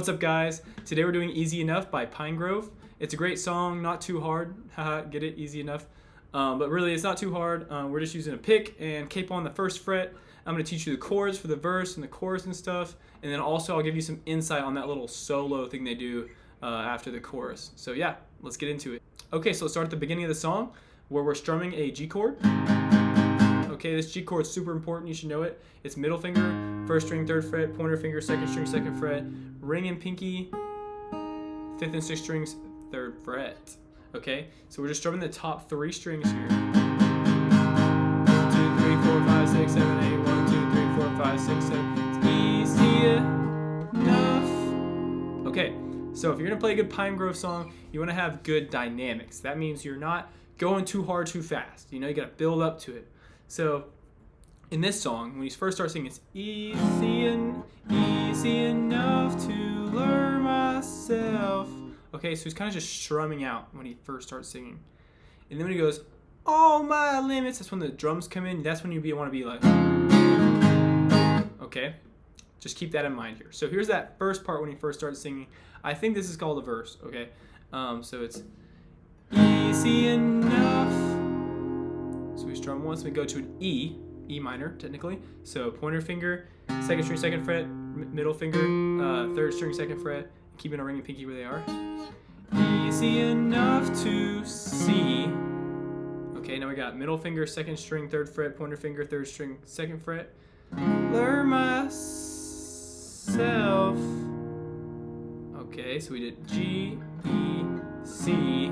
What's up, guys? Today we're doing Easy Enough by Pinegrove. It's a great song, not too hard. Haha, get it? Easy enough. But really, it's not too hard. We're just using a pick and capo on the first fret. I'm going to teach you the chords for the verse and the chorus and stuff. And then also I'll give you some insight on that little solo thing they do after the chorus. So yeah, let's get into it. Okay, so let's start at the beginning of the song where we're strumming a G chord. Okay, this G chord is super important. You should know it. It's middle finger, first string, third fret, pointer finger, second string, second fret, ring and pinky, fifth and sixth strings, third fret. Okay, so we're just strumming the top three strings here. 2, 3, 4, 5, 6, 7, 8. 1, 2, 3, 4, 5, 6, 7. It's easy enough. Okay, so if you're gonna play a good Pinegrove song, you want to have good dynamics. That means you're not going too hard too fast. You know, you gotta build up to it. So in this song, when you first start singing, it's easy enough to learn myself. Okay, so he's kind of just strumming out when he first starts singing. And then when he goes, all my limits, that's when the drums come in. That's when you want to be like, okay, just keep that in mind here. So here's that first part when he first starts singing. I think this is called a verse, okay? So it's easy enough. So we strum once, we go to an E minor, technically. So pointer finger, second string, second fret, middle finger, third string, second fret, keeping a ring and pinky where they are. Easy enough to see. Okay, now we got middle finger, second string, third fret, pointer finger, third string, second fret. Learn myself. Okay, so we did G, E, C.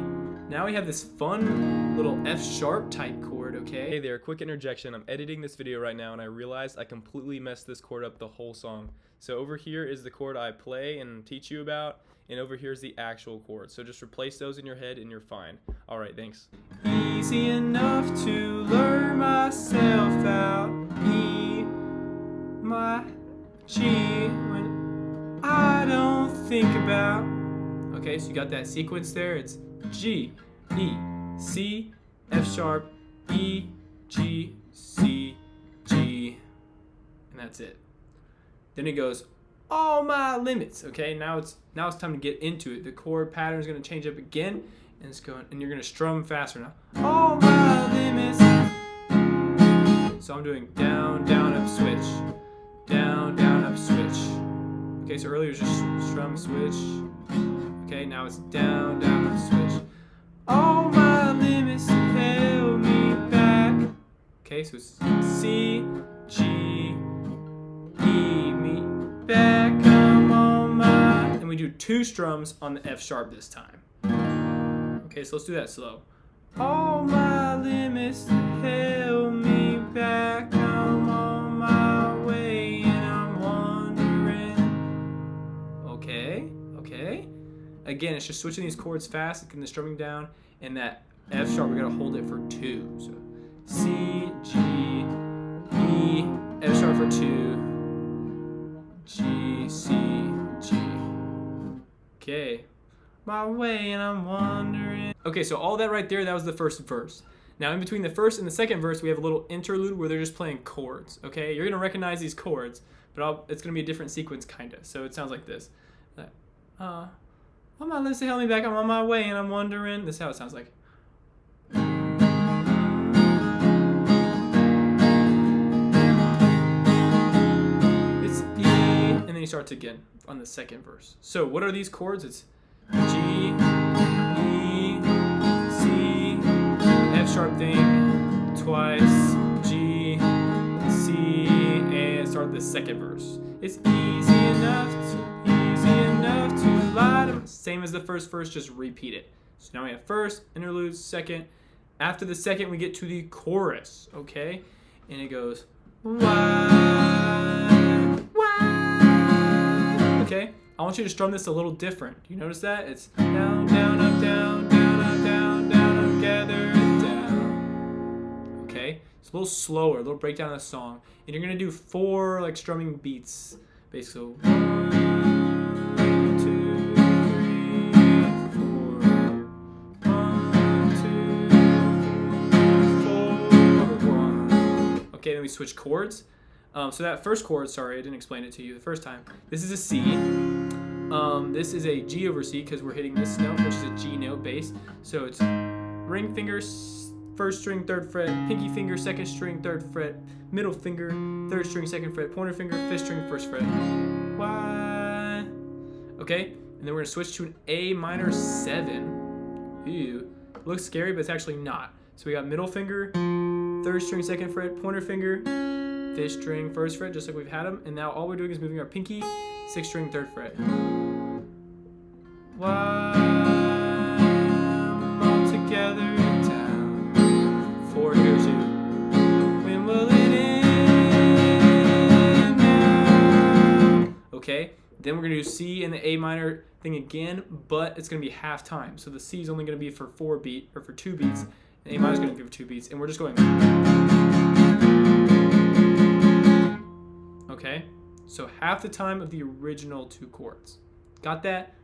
Now we have this fun little F sharp type chord, okay? Hey there, quick interjection. I'm editing this video right now and I realized I completely messed this chord up the whole song. So over here is the chord I play and teach you about, and over here is the actual chord. So just replace those in your head and you're fine. Alright, thanks. Easy enough to learn myself out. E, my G, when I don't think about. Okay, so you got that sequence there. It's G, E, C, F sharp, E, G, C, G, and that's it. Then it goes, all my limits. Okay, now it's time to get into it. The chord pattern is going to change up again, and it's going, and you're going to strum faster now. All my limits. So I'm doing down, down, up, switch, down, down, up, switch. Okay, so earlier it was just strum, switch. Okay, now it's down, down, up, switch. All my limits held me back. Okay, so it's C, G, E, me back, I'm on my. And we do two strums on the F sharp this time. Okay, so let's do that slow. All my limits held me back, I'm on my way and I'm wondering. Okay. Again, it's just switching these chords fast, getting the strumming down, and that F sharp, we gotta hold it for 2. So C, G, E, F sharp for 2, G, C, G. Okay, my way and I'm wondering. Okay, so all that right there, that was the first verse. Now in between the first and the second verse, we have a little interlude where they're just playing chords. Okay, you're gonna recognize these chords, but it's gonna be a different sequence, kinda. So it sounds like this. All my lips to help me back, I'm on my way and I'm wondering. This is how it sounds like. It's E, and then he starts again on the second verse. So what are these chords? It's G, E, C, F sharp thing, twice, G, C, and start the second verse. It's easy enough to lie to. Same as the first verse, just repeat it. So now we have first, interlude, second. After the second, we get to the chorus, okay? And it goes, why? Okay? I want you to strum this a little different. You notice that? It's down, down, up, down, down, up, down, down, up, gather, down. Okay? It's a little slower, a little breakdown of the song. And you're gonna do 4 like strumming beats, basically. 1, 2, 3, 4. 1, 2, 3, 4, 1. Okay, then we switch chords. So that first chord, sorry, I didn't explain it to you the first time. This is a C. This is a G over C because we're hitting this note, which is a G note bass. So it's ring finger, first string, 3rd fret, pinky finger, 2nd string, 3rd fret, middle finger, 3rd string, 2nd fret, pointer finger, 5th string, 1st fret. Why? Okay, and then we're gonna switch to an A minor 7. Ew, looks scary, but it's actually not. So we got middle finger, 3rd string, 2nd fret, pointer finger, 5th string, 1st fret, just like we've had them. And now all we're doing is moving our pinky, 6th string, 3rd fret. Why all together down, 4 here too. When will it end now? Okay, then we're gonna do C and the A minor thing again, but it's gonna be half time. So the C is only gonna be for 4 beats, or for 2 beats, and A minor is gonna be for 2 beats, and we're just going. Okay, so half the time of the original 2 chords. Got that?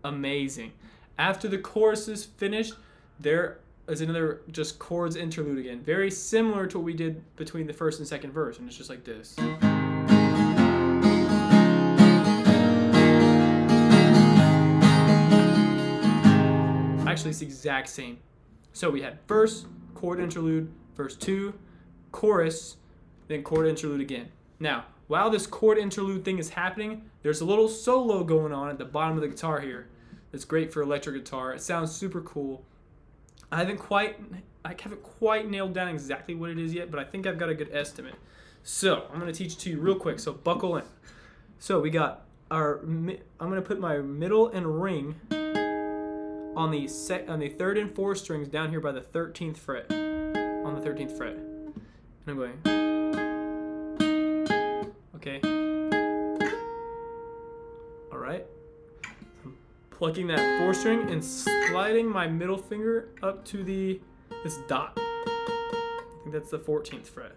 Amazing. After the chorus is finished, there is another just chords interlude again. Very similar to what we did between the 1st and 2nd verse, and it's just like this. Actually, it's the exact same. So we had verse, chord interlude, verse 2, chorus, then chord interlude again. Now, while this chord interlude thing is happening, there's a little solo going on at the bottom of the guitar here. It's great for electric guitar. It sounds super cool. I haven't quite nailed down exactly what it is yet, but I think I've got a good estimate. So I'm going to teach it to you real quick, so buckle in. So we got I'm going to put my middle and ring on the 3rd and 4th strings down here by the 13th fret. On the 13th fret. And I'm going. Okay. All right. I'm plucking that 4th string and sliding my middle finger up to this dot. I think that's the 14th fret.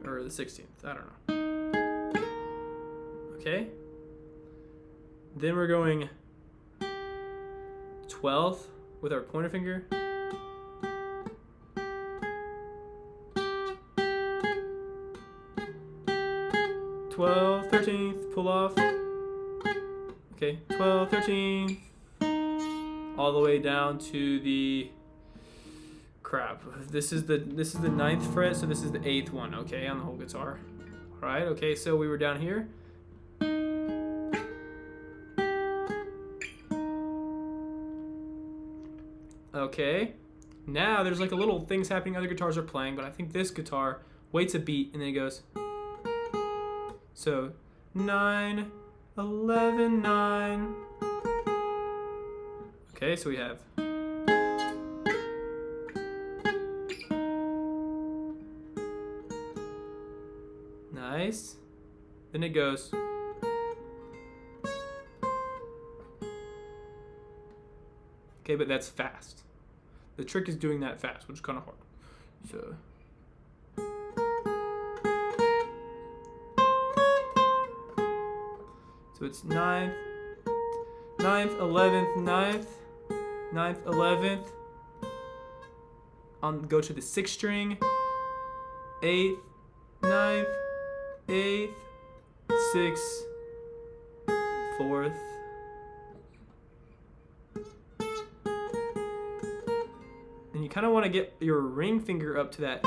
Or the 16th. I don't know. Okay. Then we're going 12th with our pointer finger. 12th, 13th, pull off. Okay, 12th, 13th, all the way down to the crap. This is the 9th fret, so this is the 8th one. Okay, on the whole guitar. All right. Okay, so we were down here. Okay, now there's like a little things happening other guitars are playing, but I think this guitar waits a beat and then it goes. So 9, 11, 9. Okay, so we have. Nice. Then it goes. Okay, but that's fast. The trick is doing that fast, which is kind of hard. So. So it's 9th, 11th, 9th, 11th. Go to the 6th string, 8th, 9th, 8th, 6th, 4th. And you kind of want to get your ring finger up to the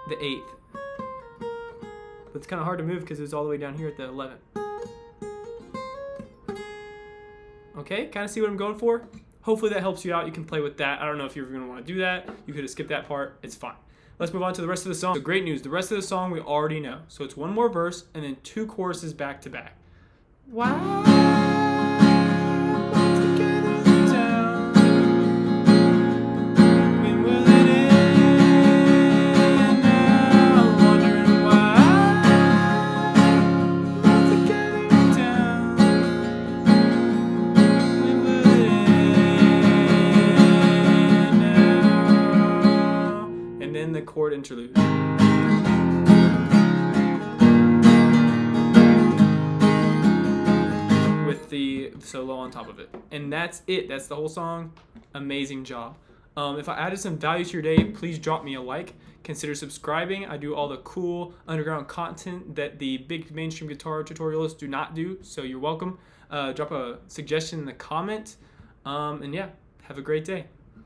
8th. But it's kind of hard to move because it's all the way down here at the 11th. Okay, kind of see what I'm going for? Hopefully that helps you out. You can play with that. I don't know if you're going to want to do that. You could have skipped that part. It's fine. Let's move on to the rest of the song. So great news. The rest of the song we already know. So it's one more verse and then 2 choruses back to back. Wow. The chord interlude with the solo on top of it, and that's it. That's the whole song. Amazing job. If I added some value to your day, please drop me a like. Consider subscribing. I do all the cool underground content that the big mainstream guitar tutorials do not do, so you're welcome. Drop a suggestion in the comment. And yeah, have a great day.